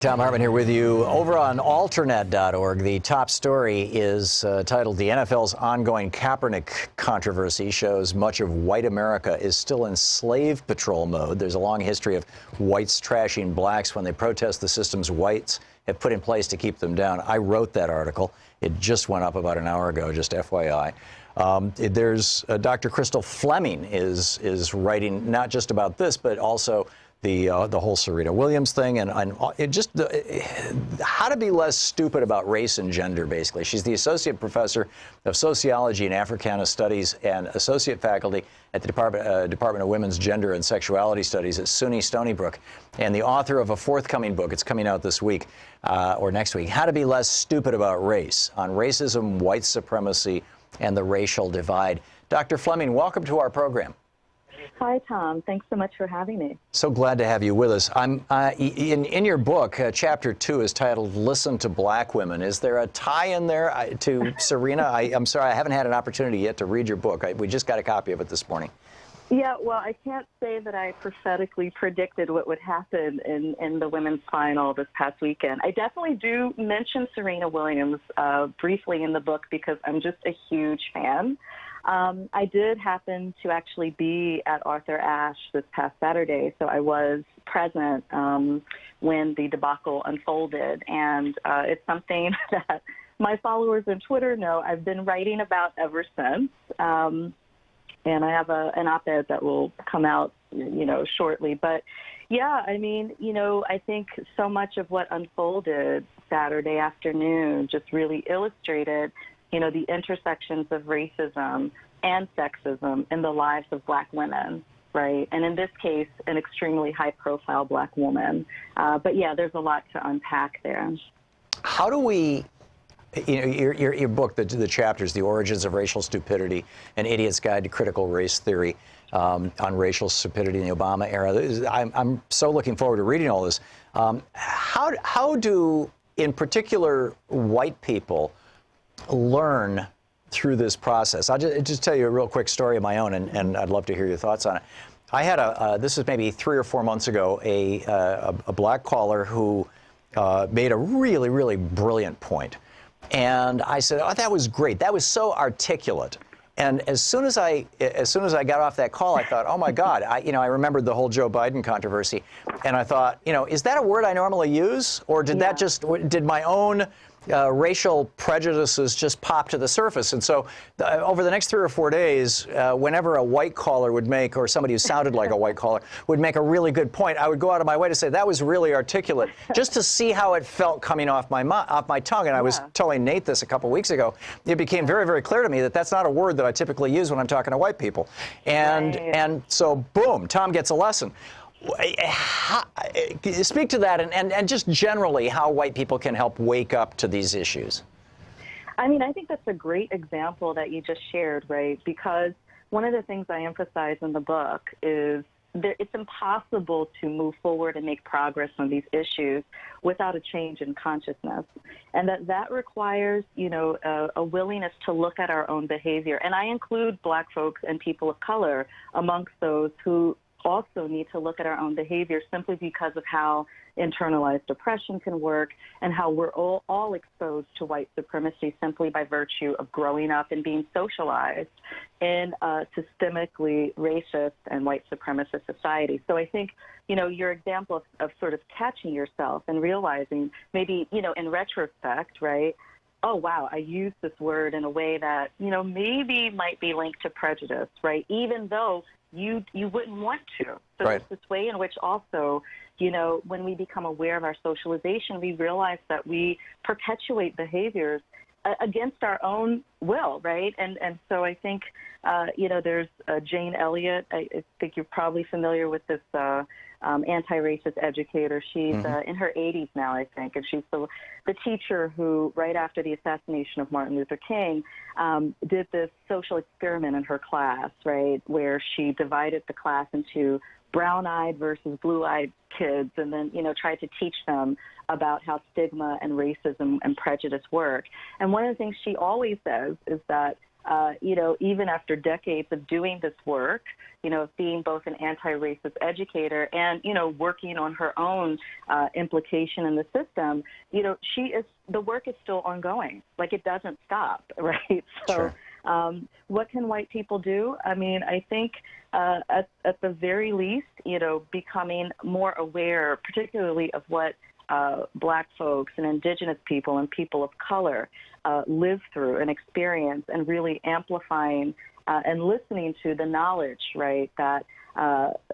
Thom Hartmann here with you. Over on alternet.org, the top story is titled "The NFL's Ongoing Kaepernick Controversy Shows Much of White America is Still in Slave Patrol Mode." There's a long history of whites trashing blacks when they protest the systems whites have put in place to keep them down. I wrote that article. It just went up about an hour ago, just FYI. There's Dr. Crystal Fleming is writing not just about this, but also the whole Serena Williams thing, and how to be less stupid about race and gender, basically. She's the Associate Professor of Sociology and Africana Studies and Associate Faculty at the Department of Women's Gender and Sexuality Studies at SUNY Stony Brook, and the author of a forthcoming book. It's coming out this week or next week, How to Be Less Stupid About Race, on racism, white supremacy, and the racial divide. Dr. Fleming, welcome to our program. Hi, Tom. Thanks so much for having me. So glad to have you with us. In your book, Chapter 2 is titled "Listen to Black Women." Is there a tie in there to Serena? I'm sorry, I haven't had an opportunity yet to read your book. We just got a copy of it this morning. Yeah, well, I can't say that I prophetically predicted what would happen in the women's final this past weekend. I definitely do mention Serena Williams briefly in the book because I'm just a huge fan. I did happen to actually be at Arthur Ashe this past Saturday, so I was present when the debacle unfolded, and it's something that my followers on Twitter know I've been writing about ever since. And I have an op-ed that will come out, shortly. But yeah, I mean, I think so much of what unfolded Saturday afternoon just really illustrated, the intersections of racism and sexism in the lives of Black women, right? And in this case, an extremely high-profile Black woman. But yeah, there's a lot to unpack there. How do we... your book, the chapters, The Origins of Racial Stupidity, An Idiot's Guide to Critical Race Theory on racial stupidity in the Obama era. I'm so looking forward to reading all this. How do, in particular, white people learn through this process? I'll just tell you a real quick story of my own, and I'd love to hear your thoughts on it. I had this was maybe 3 or 4 months ago, a black caller who made a really, really brilliant point. And I said, "Oh, that was great. That was so articulate." And as soon as I got off that call, I thought, "Oh my God!" I remembered the whole Joe Biden controversy, and I thought, is that a word I normally use, or did did my own racial prejudices just pop to the surface? And so over the next 3 or 4 days, whenever a white caller would make, or somebody who sounded like a white caller would make a really good point, I would go out of my way to say, "That was really articulate," just to see how it felt coming off my tongue. And I was telling Nate this a couple weeks ago. It became very, very clear to me that that's not a word that I typically use when I'm talking to white people. And so, boom, Tom gets a lesson. Speak to that, and just generally how white people can help wake up to these issues. I mean, I think that's a great example that you just shared, right? Because one of the things I emphasize in the book is it's impossible to move forward and make progress on these issues without a change in consciousness. And that requires, a willingness to look at our own behavior. And I include Black folks and people of color amongst those who also need to look at our own behavior, simply because of how internalized oppression can work and how we're all exposed to white supremacy simply by virtue of growing up and being socialized in a systemically racist and white supremacist society. So I think, your example of sort of catching yourself and realizing maybe, in retrospect, right, oh, wow, I used this word in a way that, maybe might be linked to prejudice, right, even though you wouldn't want to. So right. There's this way in which also, when we become aware of our socialization, we realize that we perpetuate behaviors against our own will, right? And so I think, there's Jane Elliott. I think you're probably familiar with this anti-racist educator. She's in her 80s now, I think, and she's the teacher who, right after the assassination of Martin Luther King, did this social experiment in her class, right, where she divided the class into brown-eyed versus blue-eyed kids, and then, tried to teach them about how stigma and racism and prejudice work. And one of the things she always says is that even after decades of doing this work, of being both an anti-racist educator and, working on her own implication in the system, the work is still ongoing. Like, it doesn't stop, right? So Sure. What can white people do? I mean, I think at the very least, becoming more aware, particularly of what Black folks and indigenous people and people of color live through and experience, and really amplifying and listening to the knowledge, right, that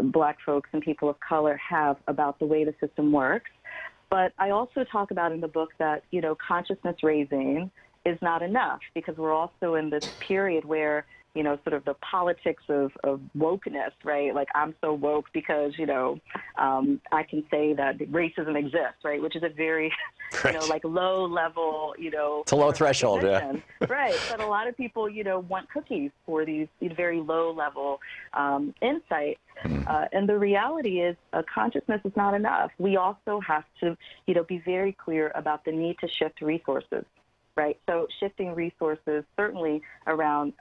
Black folks and people of color have about the way the system works. But I also talk about in the book that, consciousness raising is not enough, because we're also in this period where, sort of the politics of wokeness, right? Like, I'm so woke because, I can say that racism exists, right? Which is a very, like low level, It's a low threshold, yeah. Right. But a lot of people, want cookies for these very low level insights. And the reality is consciousness is not enough. We also have to, be very clear about the need to shift resources. Right. So shifting resources certainly around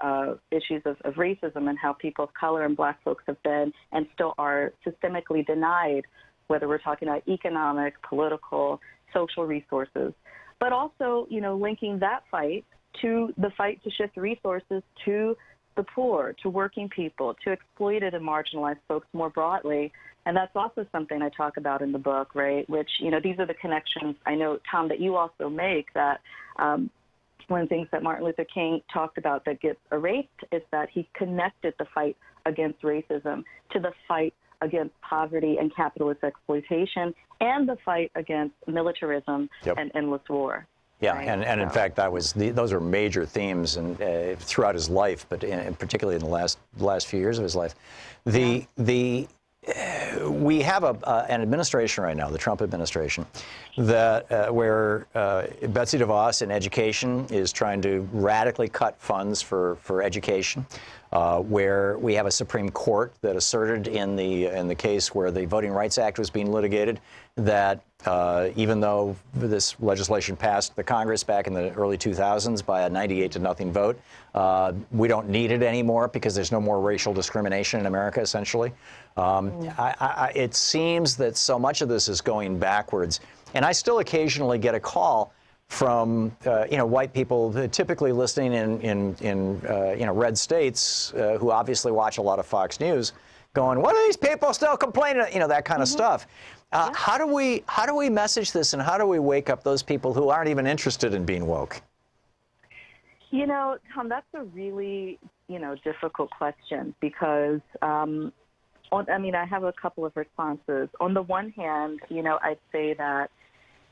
issues of racism and how people of color and Black folks have been and still are systemically denied, whether we're talking about economic, political, social resources, but also, linking that fight to the fight to shift resources to the poor, to working people, to exploited and marginalized folks more broadly. And that's also something I talk about in the book, right, which, these are the connections I know, Thom, that you also make, that one of the things that Martin Luther King talked about that gets erased is that he connected the fight against racism to the fight against poverty and capitalist exploitation and the fight against militarism and endless war. Yeah, right? and in fact, those are major themes and throughout his life, but particularly in the last few years of his life. We have an administration right now, the Trump administration, that where Betsy DeVos in education is trying to radically cut funds for education, where we have a Supreme Court that asserted in the case where the Voting Rights Act was being litigated that even though this legislation passed the Congress back in the early 2000s by a 98-0 vote, we don't need it anymore because there's no more racial discrimination in America, essentially. It seems that so much of this is going backwards. And I still occasionally get a call from white people typically listening in red states who obviously watch a lot of Fox News, going, "What are these people still complaining?" That kind of stuff. How do we message this, and how do we wake up those people who aren't even interested in being woke? Thom, that's a really difficult question, because I have a couple of responses. On the one hand, I'd say that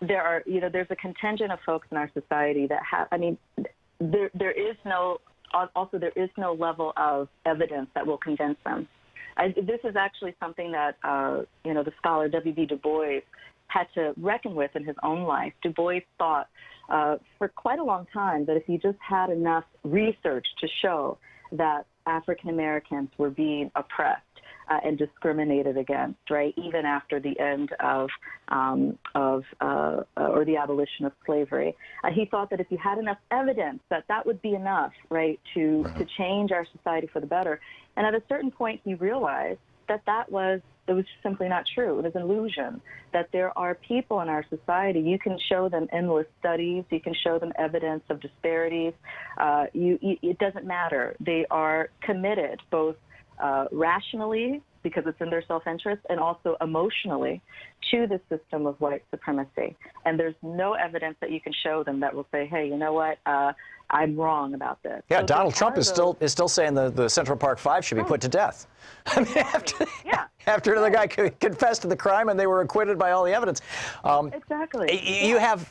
there's a contingent of folks in our society that have, there is no level of evidence that will convince them. This is actually something that, the scholar W.B. Du Bois had to reckon with in his own life. Du Bois thought for quite a long time that if you just had enough research to show that African Americans were being oppressed and discriminated against, right, even after the end of or the abolition of slavery. He thought that if you had enough evidence, that would be enough, right, to change our society for the better. And at a certain point, he realized that it was simply not true. It was an illusion, that there are people in our society, you can show them endless studies, you can show them evidence of disparities. It doesn't matter. They are committed both rationally, because it's in their self-interest, and also emotionally to the system of white supremacy. And there's no evidence that you can show them that will say, hey, you know what, I'm wrong about this. Yeah, so Donald Trump is still saying the Central Park Five should be put to death. Exactly. After the guy confessed to the crime and they were acquitted by all the evidence. Exactly. You have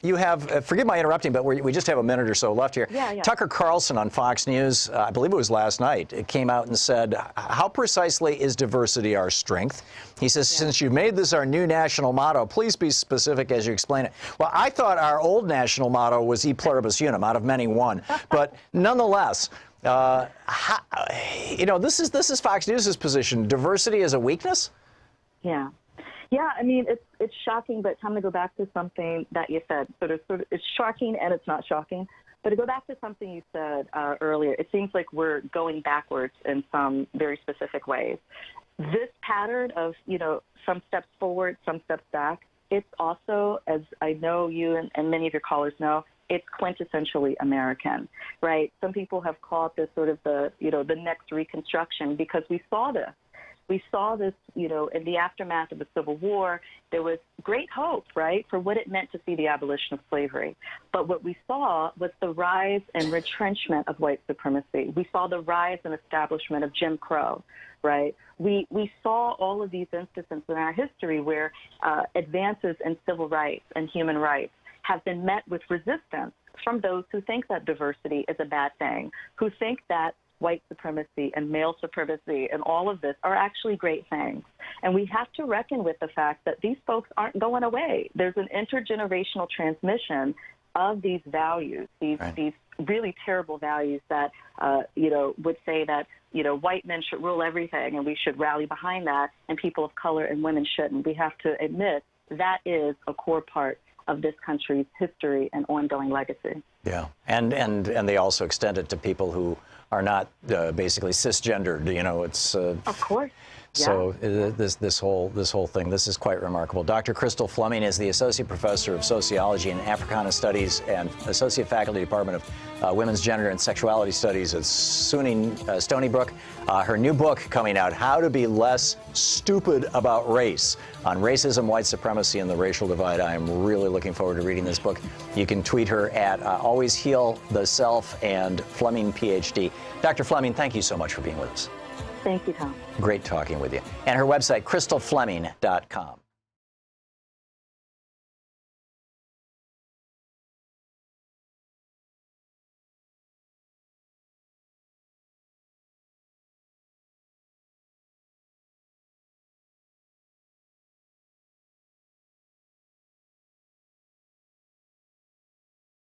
forgive my interrupting, but we just have a minute or so left here. Yeah. Tucker Carlson on Fox News, I believe it was last night, it came out and said, how precisely is diversity our strength? He says, since you've made this our new national motto, please be specific as you explain it. Well, I thought our old national motto was E pluribus unum, out of many one. But nonetheless, this is Fox News' position. Diversity is a weakness? Yeah. It's shocking, but time to go back to something that you said. Sort of, it's shocking and it's not shocking. But to go back to something you said earlier, it seems like we're going backwards in some very specific ways. This pattern of, some steps forward, some steps back, it's also, as I know you and many of your callers know, it's quintessentially American, right? Some people have called this sort of the next Reconstruction, because we saw this. We saw this, in the aftermath of the Civil War. There was great hope, right, for what it meant to see the abolition of slavery. But what we saw was the rise and retrenchment of white supremacy. We saw the rise and establishment of Jim Crow, right? We saw all of these instances in our history where advances in civil rights and human rights have been met with resistance from those who think that diversity is a bad thing, who think that white supremacy and male supremacy and all of this are actually great things. And we have to reckon with the fact that these folks aren't going away. There's an intergenerational transmission of these values, these really terrible values that, would say that, white men should rule everything and we should rally behind that, and people of color and women shouldn't. We have to admit that is a core part of this country's history and ongoing legacy. Yeah, and they also extend it to people who are not basically cisgendered. It's of course. Yeah. So this whole thing, this is quite remarkable. Dr. Crystal Fleming is the Associate Professor of Sociology and Africana Studies and Associate Faculty Department of Women's Gender and Sexuality Studies at Stony Brook. Her new book coming out, How to Be Less Stupid About Race, on racism, white supremacy, and the racial divide. I am really looking forward to reading this book. You can tweet her at Always Heal the Self and Fleming, PhD. Dr. Fleming, thank you so much for being with us. Thank you, Tom. Great talking with you. And her website, crystalfleming.com.